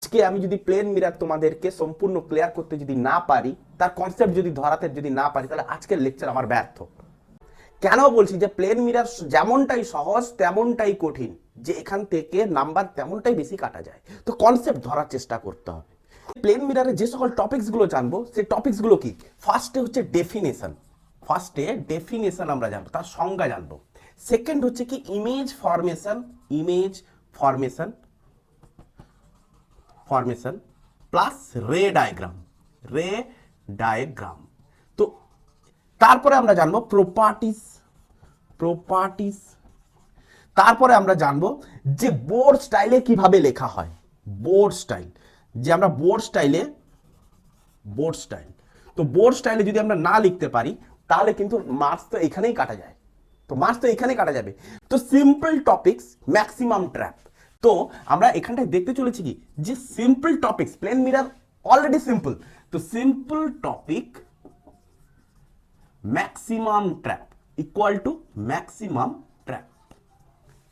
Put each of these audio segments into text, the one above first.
আজকে আমি যদি প্লেন মিরার তোমাদেরকে সম্পূর্ণ ক্লিয়ার করতে যদি না পারি, তার কনসেপ্ট যদি ধরাতে যদি না পারি, তাহলে আজকের লেকচার আমার ব্যর্থ। কেন বলছি যে প্লেন মিরার যেমনটাই সহজ তেমনটাই কঠিন, যে এখান থেকে নাম্বার তেমনটাই বেশি কাটা যায়। তো কনসেপ্ট ধরার চেষ্টা করতে হবে। প্লেন মিরারে যে সকল টপিকসগুলো জানবো, সেই টপিকসগুলো কি? ফার্স্টে হচ্ছে ডেফিনেশন। আমরা জানবো, তার সংজ্ঞা জানবো। সেকেন্ড হচ্ছে কি ইমেজ ফরমেশন প্লাস রে ডায়াগ্রাম। তো তারপরে আমরা জানবো প্রপার্টিস। তারপরে আমরা জানবো যে বোর্ড স্টাইলে কিভাবে লেখা হয়, বোর্ড স্টাইল। তো বোর্ড স্টাইলে যদি আমরা না লিখতে পারি, তাহলে কিন্তু মার্কস তো এখানেই কাটা যাবে। তো সিম্পল টপিকস, ম্যাক্সিমাম ট্র্যাপ। তো আমরা এখানটায় দেখতে চলেছি কি, যে simple topics, plane mirror already simple, তো simple topic maximum trap equal to maximum trap.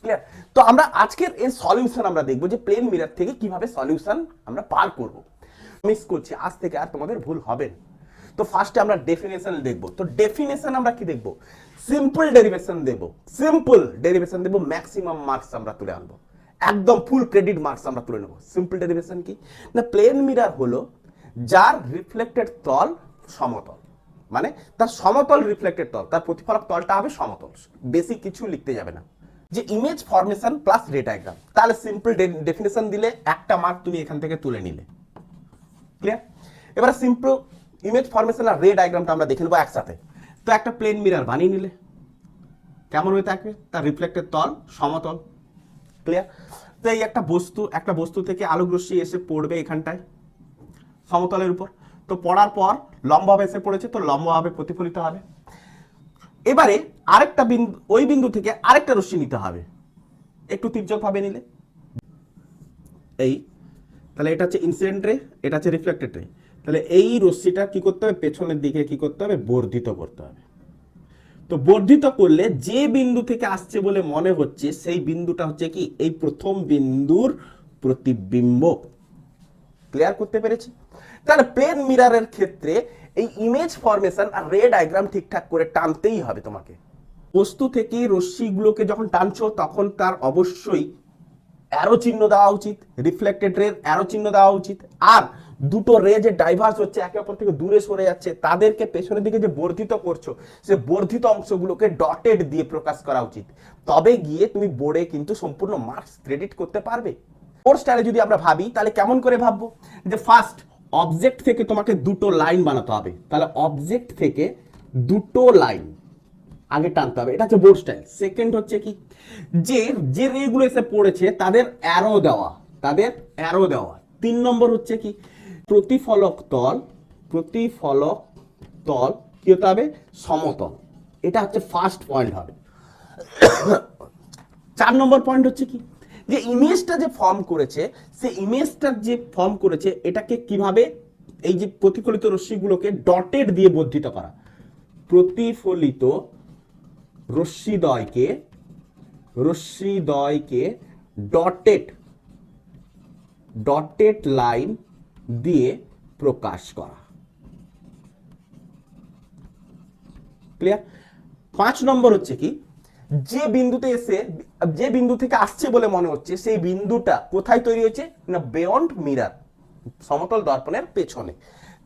Clear? তো আমরা আজকের এই সলিউশন আমরা দেখবো যে প্লেন মিরার থেকে কিভাবে সলিউশন আমরা পার করব। মিস করছি, আজ থেকে আর তোমাদের ভুল হবে না। তো ফার্স্টে আমরা ডেফিনেশন দেখবো। তো ডেফিনেশন আমরা কি দেখবো? সিম্পল ডেরিভেশন দেবো, ম্যাক্সিমাম মার্কস আমরা তুলে আনবো, একদম ফুল ক্রেডিট মার্কস আমরা তুলে নেবো। সিম্পল ডেরিভেশন কি না, প্লেন মিরার হলো যার রিফ্লেক্টেড তল সমতল, মানে তার সমতল রিফ্লেক্টেড তল, তার প্রতিফলক তলটা হবে সমতল, বেশি কিছু লিখতে যাবে না। যে ইমেজ ফরমেশন প্লাস রে ডায়াগ্রাম, তাহলে সিম্পল ডেফিনেশন দিলে একটা মার্ক তুমি এখান থেকে তুলে নিলে। ক্লিয়ার? এবারে সিম্পল ইমেজ ফরমেশন আর রে ডায়াগ্রামটা আমরা দেখে নেবো একসাথে। তো একটা প্লেন মিরার বানিয়ে নিলে কেমন হয়ে থাকবে? তার রিফ্লেক্টেড তল সমতল। ক্লিয়ার? তো এই একটা বস্তু থেকে আলোক রশ্মি এসে পড়বে এখানটায় সমতলের উপর। তো পড়ার পর লম্বভাবে এসে পড়েছে, তো লম্বভাবে প্রতিফলিত হবে। এবারে আরেকটা বিন্দু, ওই বিন্দু থেকে আরেকটা রশ্মি নিতে হবে, একটু তির্যক ভাবে নিলে এই, তাহলে এটা হচ্ছে ইনসিডেন্ট রে, এটা হচ্ছে রিফ্লেক্টেড রে। তাহলে এই রশ্মিটা কি করতে হবে? পেছনের দিকে কি করতে হবে? বর্ধিত করতে হবে। তো বর্ধিত করলে যে বিন্দু থেকে আসছে বলে মনে হচ্ছে, সেই বিন্দুটা হচ্ছে কি এই প্রথম বিন্দুর প্রতিবিম্ব। ক্লিয়ার করতে পেরেছি? তাহলে প্লেন মিরারের ক্ষেত্রে এই ইমেজ ফরমেশন আর রে ডায়াগ্রাম ঠিকঠাক করে টানতেই হবে তোমাকে। বস্তু থেকে রশ্মিগুলোকে যখন টানছো, তখন তার অবশ্যই অ্যারো চিহ্ন দেওয়া উচিত, রিফ্লেক্টেড রে অ্যারো চিহ্ন দেওয়া উচিত। আর দুটো রে যে ডাইভার্স হচ্ছে, একে অপর থেকে দূরে সরে যাচ্ছে, তাদেরকে পেছনের দিকে যে বর্ধিত করছো, সে বর্ধিত অংশগুলোকে ডটেড দিয়ে প্রকাশ করা উচিত। তবে গিয়ে তুমি বোর্ডে কিন্তু সম্পূর্ণ মার্কস ক্রেডিট করতে পারবে। বোর্ড স্টাইলে যদি আমরা ভাবি, তাহলে কেমন করে ভাববো? যে ফার্স্ট অবজেক্ট থেকে তোমাকে দুটো লাইন বানাতে হবে। তাহলে অবজেক্ট থেকে দুটো লাইন আগে টানতে হবে, এটা হচ্ছে বোর্ড স্টাইল। সেকেন্ড হচ্ছে কি, যে রেগুলো এসে পড়েছে তাদের অ্যারো দেওয়া। 3 নম্বর হচ্ছে কি, প্রতিফলক তল কি হতে হবে? সমতল। এটা হচ্ছে ফার্স্ট পয়েন্ট হবে। 4 নম্বর পয়েন্ট হচ্ছে কি, যে ইমেজটা যে ফর্ম করেছে, এটাকে কিভাবে এই যে প্রতিফলিত রশ্মিগুলোকে ডটেড দিয়ে বর্ধিত করা। প্রতিফলিত রশ্মিদ্বয়কে ডটেড লাইন দিয়ে প্রকাশ করা। ক্লিয়ার? 5 নম্বর হচ্ছে কি, যে বিন্দু থেকে আসছে বলে মনে হচ্ছে, সেই বিন্দুটা কোথায় তৈরি হয়েছে না, বিয়ন্ড মিরার, সমতল দর্পণের পেছনে।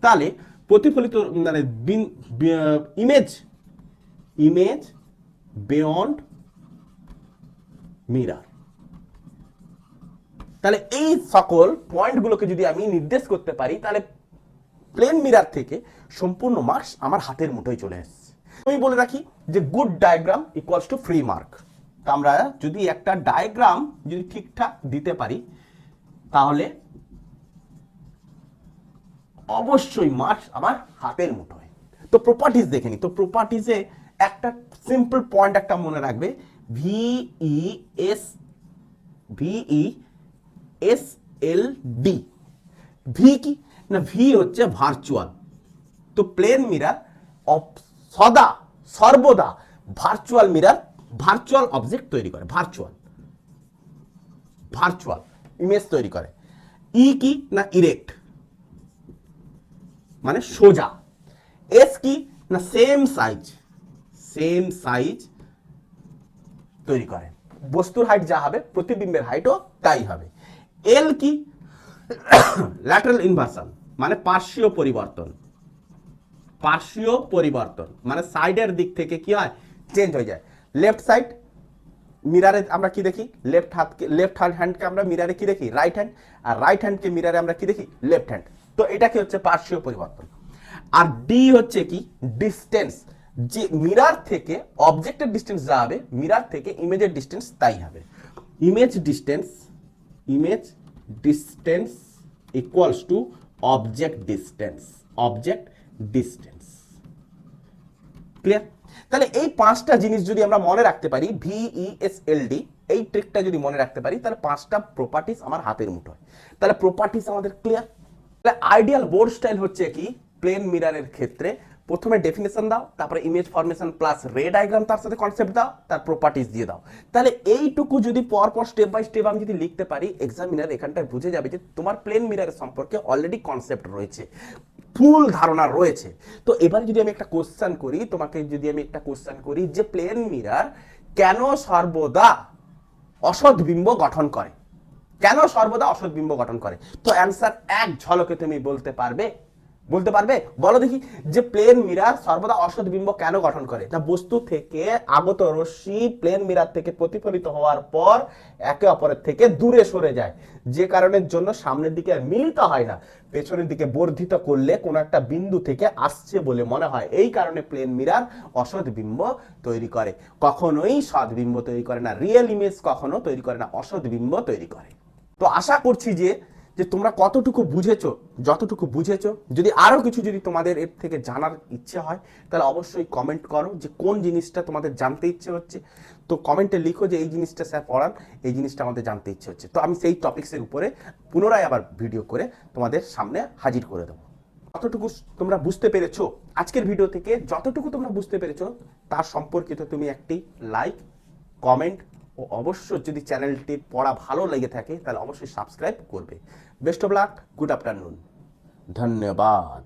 তাহলে প্রতিফলিত মানে ইমেজ বিয়ন্ড মিরার। তাহলে এই সকল পয়েন্টগুলোকে যদি আমি নির্দেশ করতে পারি, তাহলে প্লেন মিরার থেকে সম্পূর্ণ মার্কস আমার হাতের মুঠোয় চলে আসছে। আমি বলে রাখি যে good diagram equals to free mark. আমরা যদি একটা ডায়াগ্রাম যদি ঠিকঠাক দিতে পারি, তাহলে অবশ্যই মার্কস আমার হাতের মুঠোয়। তো প্রপার্টিজ দেখে নি। তো প্রপার্টিজে একটা সিম্পল পয়েন্ট একটা মনে রাখবে, VESLD। ভি কি না, ভি হচ্ছে ভার্চুয়াল। তো প্লেন মিরার সর্বদা ভার্চুয়াল অবজেক্ট তৈরি করে, ভার্চুয়াল ইমেজ তৈরি করে। ই কি না ইরেক্ট, মানে সোজা। এস কি না সেম সাইজ তৈরি করে, বস্তুর হাইট যা হবে প্রতিবিম্বের হাইটও তাই হবে। এল কি ল্যাটারাল ইনভার্সন, মানে পার্শ্বীয় পরিবর্তন, মানে সাইডের দিক থেকে কি হয় চেঞ্জ হয়ে যায়। লেফট সাইড মিরারে আমরা কি দেখি, লেফট হ্যান্ডকে আমরা মিরারে কি দেখি রাইট হ্যান্ড, আর রাইট হ্যান্ডকে মিরারে আমরা কি দেখি লেফট হ্যান্ড। তো এটা কি হচ্ছে পার্শ্বীয় পরিবর্তন। আর ডি হচ্ছে কি ডিস্টেন্স, যে মিরার থেকে অবজেক্টের ডিস্টেন্স যা হবে মিরার থেকে ইমেজের ডিস্টেন্স তাই হবে। Image distance equals to object distance. Clear? তাহলে এই পাঁচটা জিনিস যদি আমরা মনে রাখতে পারি, VESLD, এই ট্রিকটা যদি মনে রাখতে পারি, তাহলে পাঁচটা প্রপার্টিস আমার হাতের মুঠোয়। তাহলে প্রপার্টিস আমাদের ক্লিয়ার। তাহলে আইডিয়াল বোর্ড স্টাইল হচ্ছে কি, প্লেন মিররের ক্ষেত্রে প্রথমে ডেফিনেশন দাও, তারপরে ইমেজ ফরমেশন প্লাস রে ডায়াগ্রাম, তার সাথে কনসেপ্ট দাও, তার প্রপার্টিস দিয়ে দাও। তাহলে এইটুকু যদি পরপর স্টেপ বাই স্টেপ আমি যদি লিখতে পারি, এক্সামিনার এখানটায় বুঝে যাবে যে তোমার প্লেন মিররের সম্পর্কে অলরেডি কনসেপ্ট রয়েছে, ফুল ধারণা রয়েছে। তো এবারে যদি আমি একটা কোশ্চেন করি তোমাকে, যে প্লেন মিরর কেন সর্বদা অসৎ বিম্ব গঠন করে, তো অ্যান্সার এক ঝলকে তুমি বলতে পারবে? বলো দেখি, যে প্লেন মিরর সর্বদা অসৎ বিম্ব কেন গঠন করে? না, বস্তু থেকে আগত রশ্মি প্লেন মিরর থেকে প্রতিফলিত হওয়ার পর একে অপরের থেকে দূরে সরে যায়, যে কারণের জন্য সামনের দিকে মিলিত হয় না, পেছনের দিকে বর্ধিত করলে কোনো একটা বিন্দু থেকে আসছে বলে মনে হয়। এই কারণে প্লেন মিরর অসৎ বিম্ব তৈরি করে, কখনোই সৎ বিম্ব তৈরি করে না। রিয়েল ইমেজ কখনো তৈরি করে না, অসৎ বিম্ব তৈরি করে। তো আশা করছি যে তোমরা কতটুকু বুঝেছো, যতটুকু বুঝেছো। যদি আরো কিছু যদি তোমাদের এর থেকে জানার ইচ্ছে হয়, তাহলে অবশ্যই কমেন্ট করো যে কোন জিনিসটা তোমাদের জানতে ইচ্ছে হচ্ছে। তো কমেন্টে লিখো যে এই জিনিসটা স্যার পড়ান, এই জিনিসটা আমাদের জানতে ইচ্ছে হচ্ছে। তো আমি সেই টপিক্সের উপরে পুনরায় আবার ভিডিও করে তোমাদের সামনে হাজির করে দেবো। যতটুকু তোমরা বুঝতে পেরেছো আজকের ভিডিও থেকে, যতটুকু তোমরা বুঝতে পেরেছো তার সম্পর্কিত তুমি একটি লাইক, কমেন্ট ও অবশ্যই যদি চ্যানেলটি পড়া ভালো লেগে থাকে তাহলে অবশ্যই সাবস্ক্রাইব করবে। Best of luck, good afternoon, ধন্যবাদ।